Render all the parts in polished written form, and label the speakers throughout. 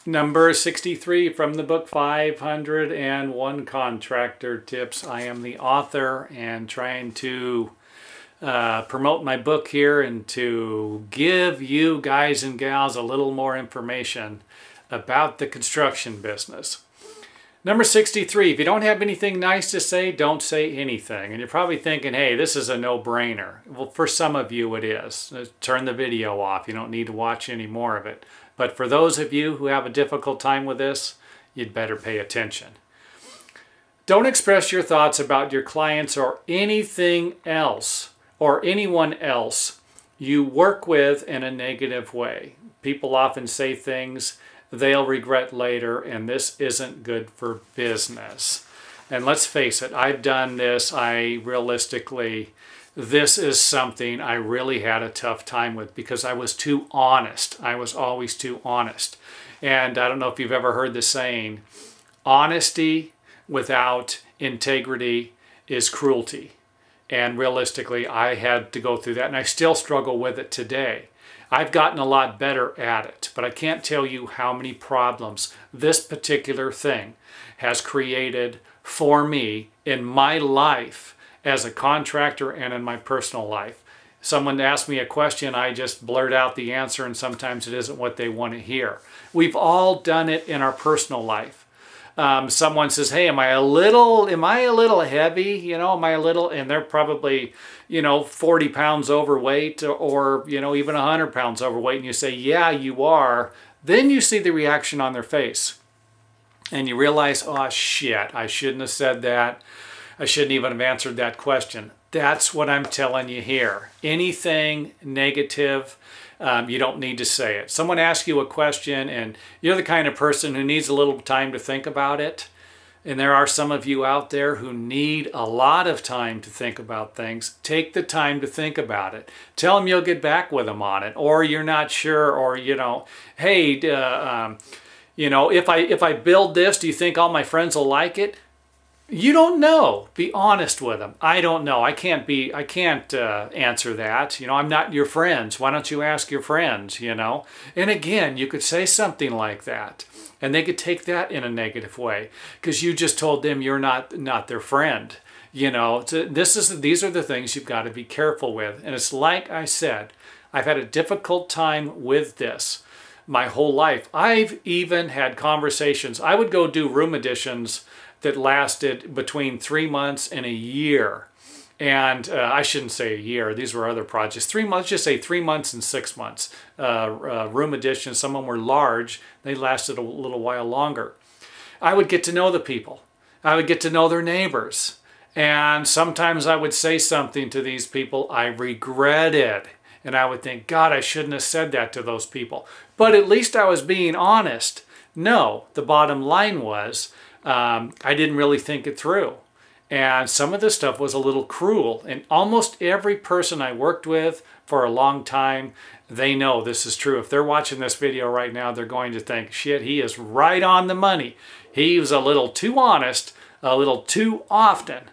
Speaker 1: Number 63 from the book 501 Contractor Tips. I am the author and trying to promote my book here and to give you guys and gals a little more information about the construction business. Number 63, if you don't have anything nice to say, don't say anything. And you're probably thinking, hey, this is a no-brainer. Well, for some of you it is. Turn the video off. You don't need to watch any more of it. But for those of you who have a difficult time with this, you'd better pay attention. Don't express your thoughts about your clients or anything else or anyone else you work with in a negative way. People often say things they'll regret later, and this isn't good for business. And let's face it, I've done this. This is something I really had a tough time with because I was too honest. I was always too honest. And I don't know if you've ever heard the saying, honesty without integrity is cruelty. And realistically, I had to go through that, and I still struggle with it today. I've gotten a lot better at it, but I can't tell you how many problems this particular thing has created for me in my life as a contractor and in my personal life. Someone asks me a question, I just blurt out the answer, and sometimes it isn't what they want to hear. We've all done it in our personal life. Someone says, hey, am I a little heavy? You know, am I a little, and they're probably, 40 pounds overweight or, even 100 pounds overweight. And you say, yeah, you are. Then you see the reaction on their face and you realize, oh shit, I shouldn't have said that. I shouldn't even have answered that question. That's what I'm telling you here. Anything negative, you don't need to say it. Someone asks you a question and you're the kind of person who needs a little time to think about it. And there are some of you out there who need a lot of time to think about things. Take the time to think about it. Tell them you'll get back with them on it, or you're not sure, or, hey, if I build this, do you think all my friends will like it? You don't know. Be honest with them. I don't know. I can't answer that. I'm not your friends. Why don't you ask your friends, And again, you could say something like that, and they could take that in a negative way because you just told them you're not their friend. These are the things you've got to be careful with. And it's like I said, I've had a difficult time with this my whole life. I've even had conversations. I would go do room additions that lasted between 3 months and a year. And I shouldn't say a year, these were other projects. 3 months, just say 3 months and 6 months. Room additions, some of them were large, they lasted a little while longer. I would get to know the people. I would get to know their neighbors. And sometimes I would say something to these people I regretted. And I would think, God, I shouldn't have said that to those people. But at least I was being honest. No, the bottom line was, I didn't really think it through. And some of this stuff was a little cruel. And almost every person I worked with for a long time, they know this is true. If they're watching this video right now, they're going to think, shit, he is right on the money. He was a little too honest, a little too often,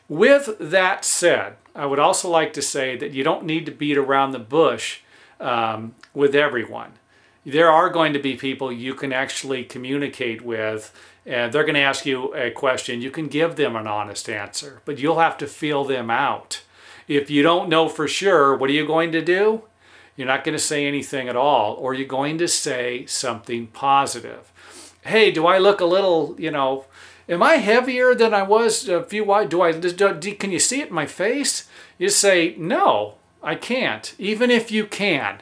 Speaker 1: With that said, I would also like to say that you don't need to beat around the bush with everyone. There are going to be people you can actually communicate with, and they're going to ask you a question. You can give them an honest answer, but you'll have to feel them out. If you don't know for sure, what are you going to do? You're not going to say anything at all, or you're going to say something positive. Hey, do I look a little, am I heavier than I was a few while? Can you see it in my face? You say, no, I can't. Even if you can.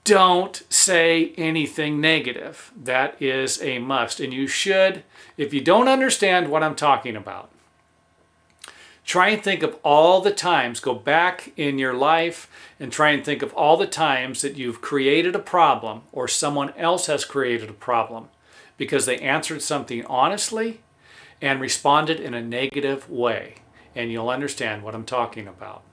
Speaker 1: Don't say anything negative. That is a must. And you should, if you don't understand what I'm talking about, try and think of all the times, go back in your life and try and think of all the times that you've created a problem or someone else has created a problem because they answered something honestly and responded in a negative way. And you'll understand what I'm talking about.